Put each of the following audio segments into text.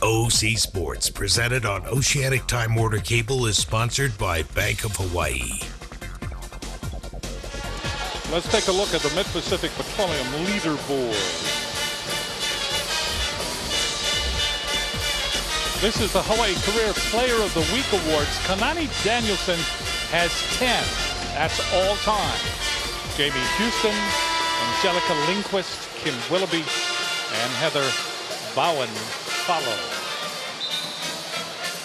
OC Sports, presented on Oceanic Time Order Cable, is sponsored by Bank of Hawaii. Let's take a look at the Mid-Pacific Petroleum leaderboard. This is the Hawaii Career Player of the Week Awards. Kanani Danielson has 10. That's all time. Jamie Houston, Angelica Lindquist, Kim Willoughby, and Heather Bowen follow.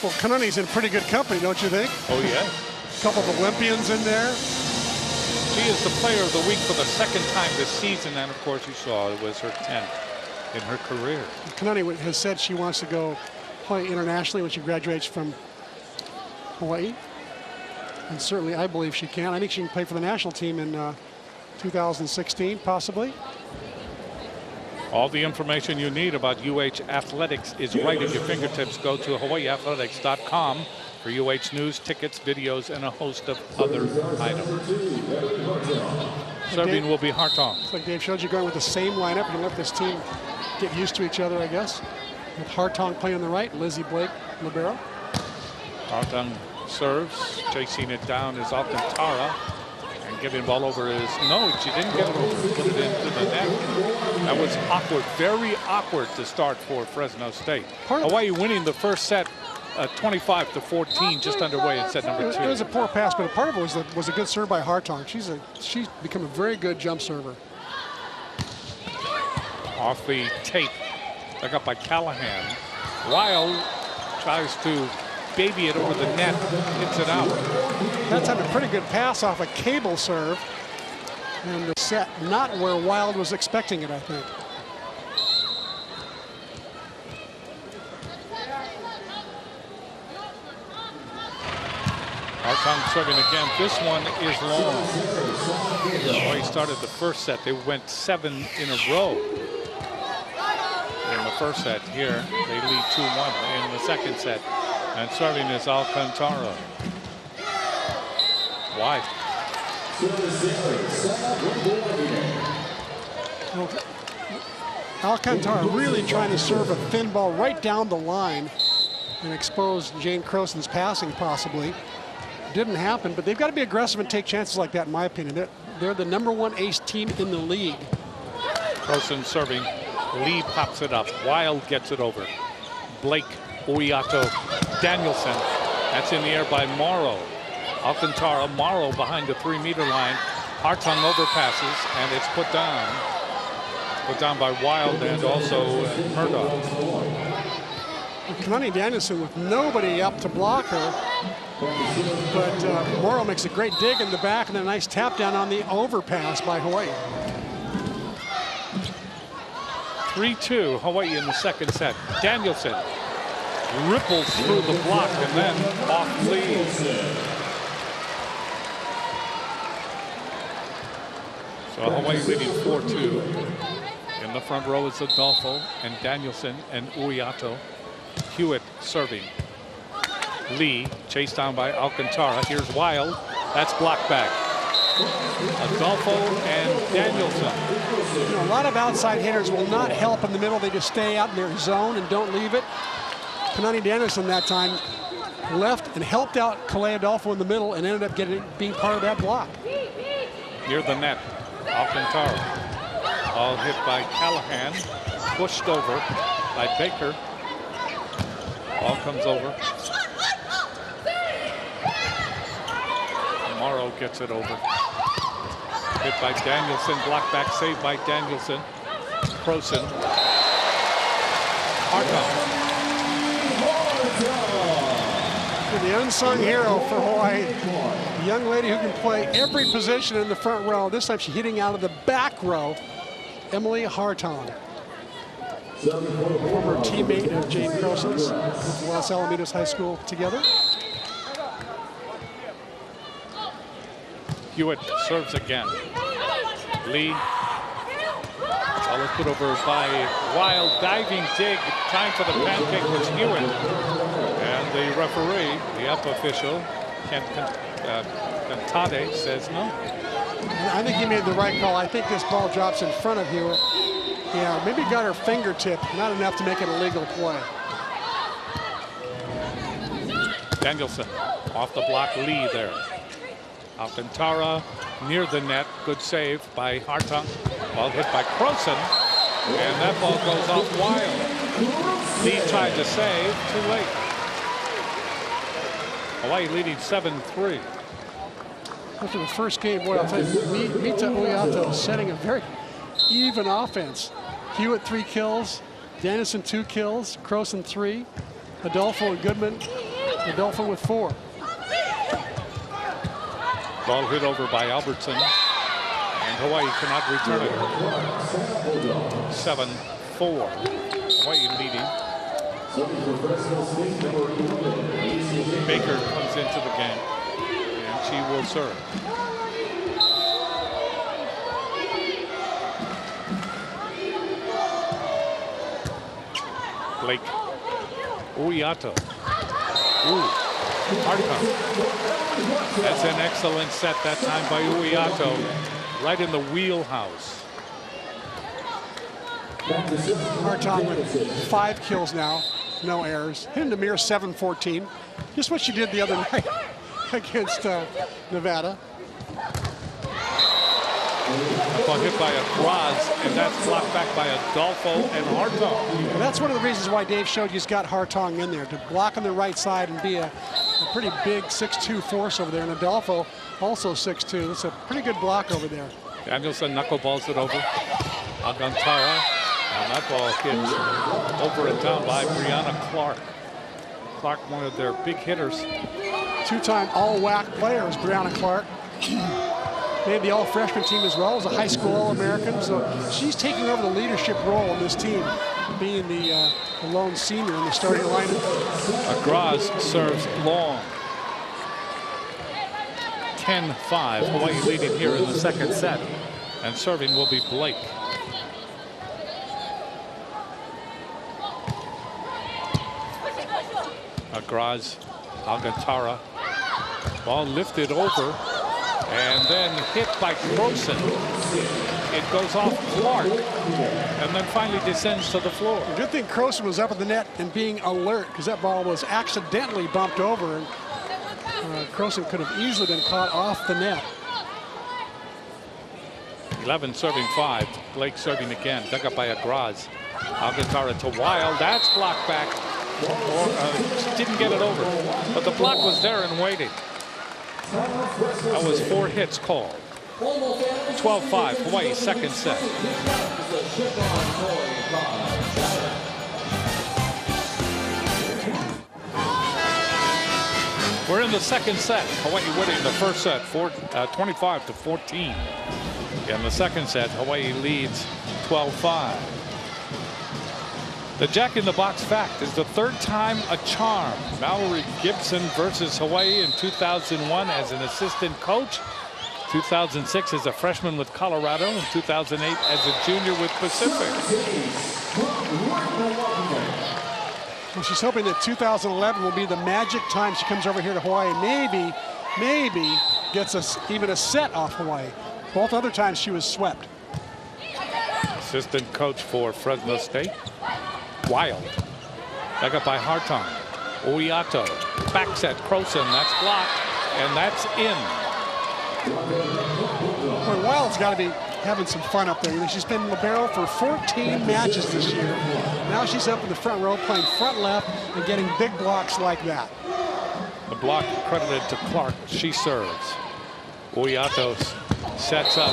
Well, Kanani's in pretty good company, don't you think? Oh, yeah. A couple of Olympians in there. She is the Player of the Week for the second time this season, and of course you saw it was her 10th in her career. Kanani has said she wants to go play internationally when she graduates from Hawaii. And certainly I believe she can. I think she can play for the national team in 2016, possibly. All the information you need about UH athletics is right at your fingertips. Go to hawaiiathletics.com for UH news, tickets, videos, and a host of other items. Serving will be Hartong. It's like Dave showed you, going with the same lineup. You can let this team get used to each other, I guess. With Hartong playing on the right, Lizzie Blake, libero. Hartong serves, chasing it down is Alcantara. Giving the ball over is, no, she didn't get it over, put it into the net. That was awkward, very awkward to start for Fresno State. Hawaii winning the first set 25-14, just underway in set number 2. It was a poor pass, but a part of it was a good serve by Hartong. She's become a very good jump server. Off the tape, dug up by Callahan. Wild tries to baby it over the net, hits it out. That's had a pretty good pass off a cable serve. And the set not where Wild was expecting it, I think. Hartong serving again. This one is long. The way he started the first set, they went 7 in a row. In the first set here, they lead 2-1 in the second set. And serving is Alcantara. Wide. Well, Alcantara really trying to serve a thin ball right down the line and expose Jane Croson's passing, possibly. Didn't happen, but they've got to be aggressive and take chances like that, in my opinion. They're the #1 ace team in the league. Croson serving. Lee pops it up. Wild gets it over. Blake, Uiato, Danielson. That's in the air by Morrow. Alcantara, Morrow behind the 3-meter line. Hartong overpasses, and it's put down. Put down by Wild and also Murdoch. Kanani Danielson with nobody up to block her. But Morrow makes a great dig in the back and a nice tap down on the overpass by Hawaii. 3-2 Hawaii in the second set. Danielson ripples through the block and then off Lee. So Hawaii leading 4-2. In the front row is Adolfo and Danielson and Uiato. Hewitt serving. Lee chased down by Alcantara. Here's Wild. That's blocked back. Adolfo and Danielson. You know, a lot of outside hitters will not help in the middle. They just stay out in their zone and don't leave it. Kanani Danielson that time left and helped out Kalea Adolfo in the middle and ended up being part of that block. Near the net, Alcantara. All hit by Callahan. Pushed over by Baker. Ball comes over. Morrow gets it over. Hit by Danielson. Blocked back. Saved by Danielson. Croson. Hartong. The unsung hero for Hawaii. A young lady who can play every position in the front row. This time she's hitting out of the back row. Emily Hartong. Former teammate of Jane Croson's with Los Alamitos High School together. Hewitt serves again. Lee. Ball is put over by Wild. Diving dig. Time for the pancake was Hewitt. And the referee, the up official, Cantade, says no. I think he made the right call. I think this ball drops in front of Hewitt. Yeah, maybe got her fingertip, not enough to make it a legal play. Danielson off the block, Lee there. Alcantara near the net. Good save by Hartung. Ball hit by Croson. And that ball goes off Wild. Lee tried to save, too late. Hawaii leading 7-3. After the first game, boy, I'll tell you, Mita Uiato setting a very even offense. Hewitt 3 kills, Danielson 2 kills, Croson 3, Adolfo and Goodman, Adolfo with 4. Ball hit over by Albertson, and Hawaii cannot return it. 7-4. Hawaii leading. Baker comes into the game, and she will serve. Blake. Uiato. Ooh. Hartung. That's an excellent set that time by Uiato. Right in the wheelhouse. Hartung with 5 kills now. No errors. Hit the mere 7-14. Just what she did the other night against Nevada. That ball hit by a Graz, and that's blocked back by Adolfo and Hartung. And that's one of the reasons why Dave showed you's got Hartung in there, to block on the right side and be a pretty big 6'2" force over there. And Adolfo also 6'2". That's a pretty good block over there. Danielson knuckleballs it over. Alcantara. And that ball hit over and down by Brianna Clark. Clark, one of their big hitters. 2-time all-WAC player is Brianna Clark. Made the all-freshman team as well as a high school All-American. So she's taking over the leadership role in this team, being the lone senior in the starting lineup. Graz serves long. 10-5. Hawaii leading here in the second set. And serving will be Blake. Graz, Alcantara. Ball lifted over and then hit by Croson. It goes off Clark and then finally descends to the floor. Good thing Croson was up at the net and being alert, because that ball was accidentally bumped over, and Croson could have easily been caught off the net. 11 serving 5. Blake serving again. Dug up by a Graz. Alcantara to Wild. That's blocked back. Didn't get it over, but the block was there and waiting. That was 4 hits called. 12-5, Hawaii, second set. We're in the second set. Hawaii winning the first set, 25-14. In the second set, Hawaii leads 12-5. The Jack in the Box fact is the 3rd time a charm. Mallory Gibson versus Hawaii in 2001 as an assistant coach. 2006 as a freshman with Colorado. And 2008 as a junior with Pacific. Well, she's hoping that 2011 will be the magic time she comes over here to Hawaii. Maybe gets us even a set off Hawaii. Both other times she was swept. Assistant coach for Fresno State. Wild. Back up by Hartung. Uiato. Back set. Croson. That's blocked. And that's in. Boy, Wild's got to be having some fun up there. She's been libero for 14 matches this year. Now she's up in the front row playing front left and getting big blocks like that. The block credited to Clark. She serves. Uiato sets up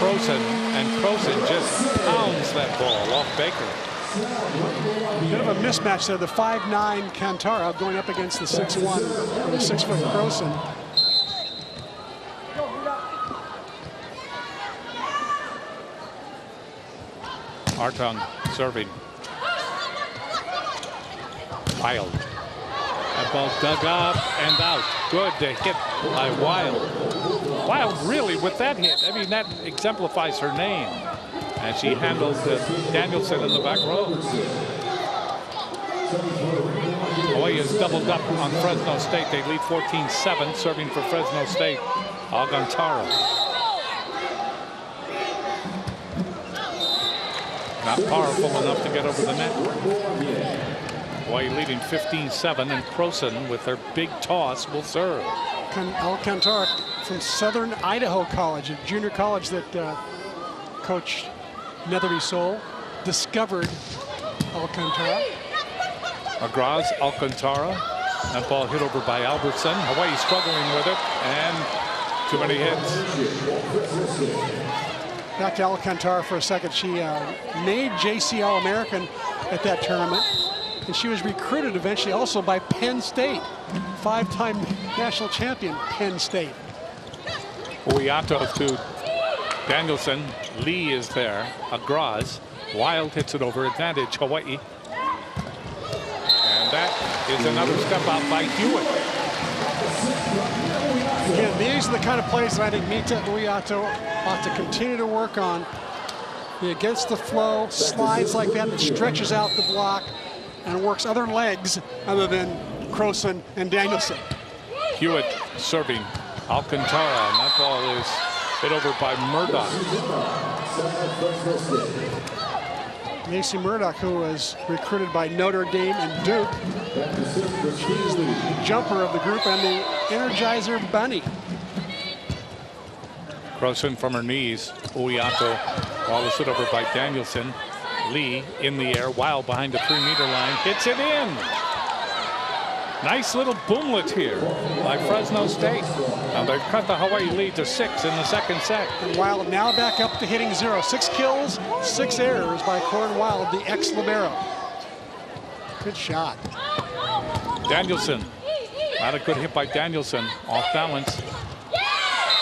Croson. And Croson just pounds that ball off Baker. Bit of a mismatch there. The 5'9" Kantara going up against the 6'1" or the 6-foot Croson. Hartung serving. Wild. That ball dug up and out. Good hit by Wild. Wild really with that hit. I mean, that exemplifies her name. And she handles Danielson in the back row. Hawaii is doubled up on Fresno State. They lead 14-7, serving for Fresno State. Alcantara. Not powerful enough to get over the net. Hawaii leading 15-7, and Croson with their big toss will serve. Alcantara from Southern Idaho College, a junior college that Coach Nethery Soul discovered Alcantara. Agraz, Alcantara. That ball hit over by Albertson. Hawaii struggling with it, and too many hits. Back to Alcantara for a second. She made JC All-American at that tournament, and she was recruited eventually also by Penn State, 5-time national champion Penn State. Uiato to Danielson. Lee is there. Agraz. Wild hits it over. Advantage Hawaii. And that is another step out by Hewitt. Again, these are the kind of plays that I think Mita Uiato ought to continue to work on. He against the flow, slides like that stretches out the block and works other legs other than Croson and Danielson. Hewitt serving Alcantara, and that ball is hit over by Murdoch. Macy Murdoch, who was recruited by Notre Dame and Duke. She's the jumper of the group and the Energizer Bunny. Croson from her knees. Uiato. Ball is hit over by Danielson. Lee in the air. Wild behind the 3-meter line. Hits it in. Nice little boomlet here by Fresno State. Now they've cut the Hawaii lead to 6 in the second set. And Wild now back up to hitting 0. 6 kills, 6 errors by Corin Wild, the ex-libero. Good shot. Danielson. Not a good hit by Danielson. Off balance.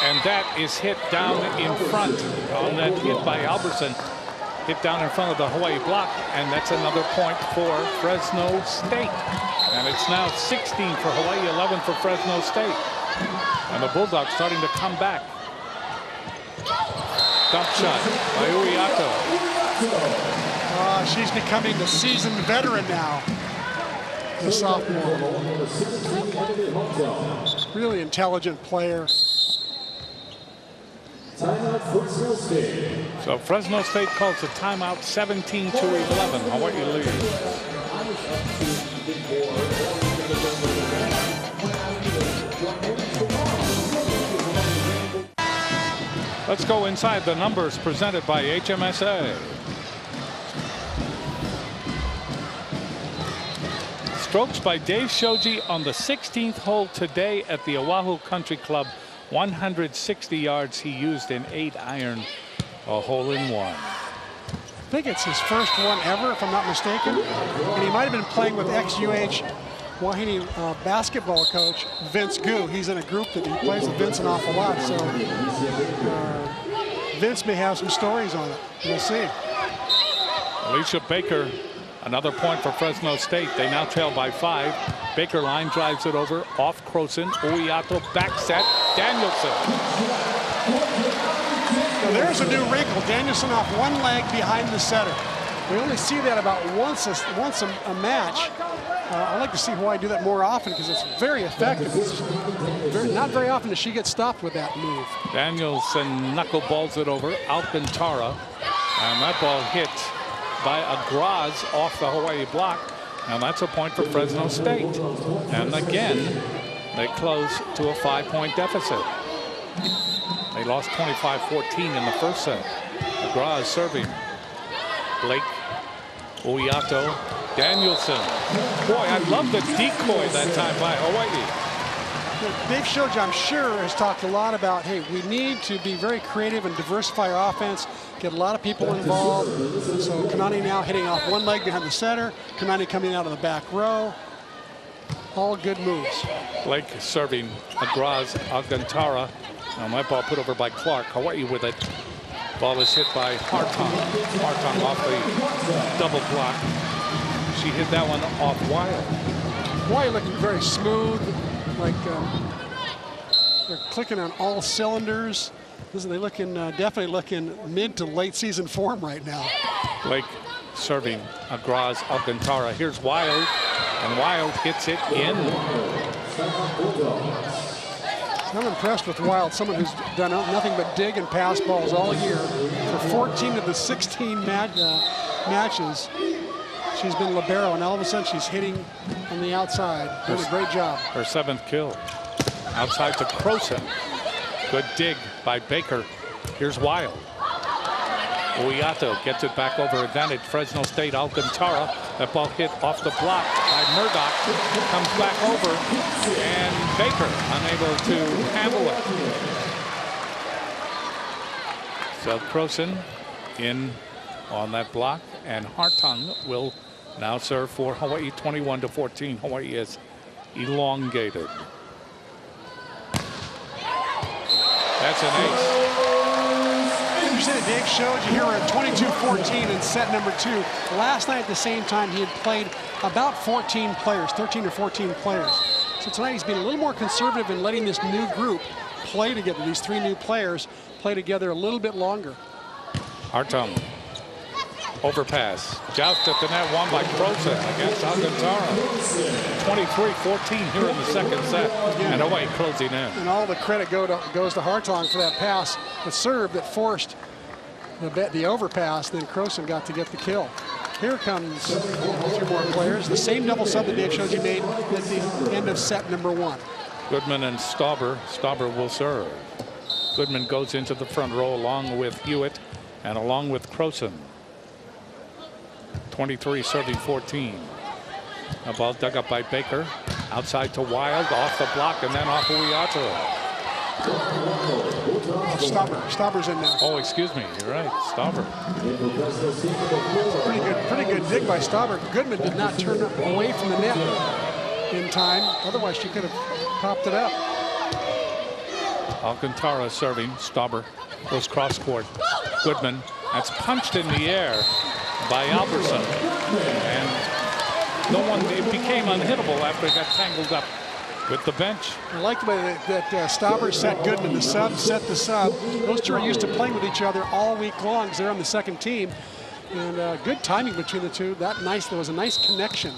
And that is hit down in front on that hit by Albertson. Hit down in front of the Hawaii block, and that's another point for Fresno State. And it's now 16 for Hawaii, 11 for Fresno State. And the Bulldogs starting to come back. Dump shot by Uiato. She's becoming the seasoned veteran now, the sophomore. Really intelligent player. So Fresno State calls a timeout, 17-11. Hawaii leads. Let's go inside the numbers presented by HMSA. Strokes by Dave Shoji on the 16th hole today at the Oahu Country Club. 160 yards he used in 8-iron, a hole-in-one. I think it's his first one ever, if I'm not mistaken. And he might have been playing with ex-UH Wahine basketball coach Vince Gu. He's in a group that he plays with Vince an awful lot, so Vince may have some stories on it. We'll see. Alicia Baker, another point for Fresno State. They now trail by 5. Baker line drives it over, off Croson. Uiato back set. Danielson. Now there's a new wrinkle. Danielson off one leg behind the setter. We only see that about once a match. I'd like to see Hawaii do that more often because it's very effective. Not very often does she get stopped with that move. Danielson knuckleballs it over. Alcantara. And that ball hit by Agraz off the Hawaii block. And that's a point for Fresno State. And again, they close to a 5-point deficit. They lost 25-14 in the first set. Agraz serving. Blake, Uiato, Danielson. Boy, I love the decoy that time by Hawaii. Dave Shoji, I'm sure, has talked a lot about, hey, we need to be very creative and diversify our offense, get a lot of people involved. So Kanani now hitting off one leg behind the center, Kanani coming out of the back row. All good moves. Blake serving Agraz, Alcantara. Now my ball put over by Clark. Hawaii with it. Ball is hit by Hartong. Hartong off the double block. She hit that one off Wild. Hawaii looking very smooth, like they're clicking on all cylinders. They looking definitely looking mid to late season form right now. Blake serving Agraz, Alcantara. Here's Wild, and Wild hits it in. I'm impressed with Wild, someone who's done nothing but dig and pass balls all year. For 14 of the 16 matches, she's she's been libero, and all of a sudden she's hitting on the outside. Doing a great job. Her 7th kill. Outside to Croson. Good dig by Baker. Here's Wild. Uyato gets it back over advantage. Fresno State Alcantara. That ball hit off the block by Murdoch. Comes back over. And Baker unable to handle it. So Croson in on that block. And Hartung will now serve for Hawaii 21-14. Hawaii is elongated. That's an ace. You said Dave showed you here we're at 22-14 in set number 2. Last night at the same time he had played about 14 players, 13 or 14 players. So tonight he's been a little more conservative in letting this new group play together. These 3 new players play together a little bit longer. Hartung. Overpass. Joust at the net, won by Croson against Alcantara. 23-14 here in the second set. And Hawaii closing in. And all the credit goes to Hartung for that pass, the serve that forced the overpass. Then Croson got to get the kill. Here comes a few more players. The same double sub that Dave showed you made at the end of set number 1. Goodman and Stauber. Stauber will serve. Goodman goes into the front row along with Hewitt and along with Croson. 23 serving 14. A ball dug up by Baker. Outside to Wild, off the block, and then off Uyato. Stauber's in now. Oh, excuse me. You're right. Stauber. Pretty good dig by Stauber. Goodman did not turn away from the net in time. Otherwise, she could have popped it up. Alcantara serving. Stauber goes cross court. Goodman. That's punched in the air by Albertson, and it became unhittable after it got tangled up with the bench. I like the way that Stauber set Goodman. The sub set the sub. Those two are used to playing with each other all week long because they're on the second team. And good timing between the two. There was a nice connection.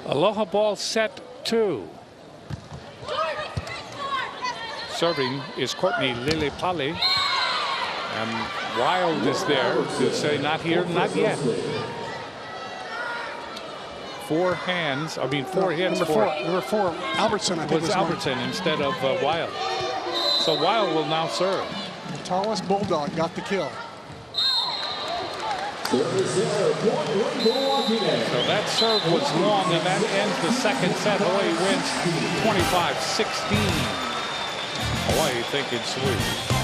Aloha ball set 2. Serving is Courtney Lilipali. And Wild is there to say not here, not yet. 4 hits Number four, Albertson, I think was Albertson instead of Wild. So Wild will now serve. The tallest Bulldog got the kill. So that serve was long, and that ends the second set. Hawaii wins 25-16. Hawaii thinking sweet.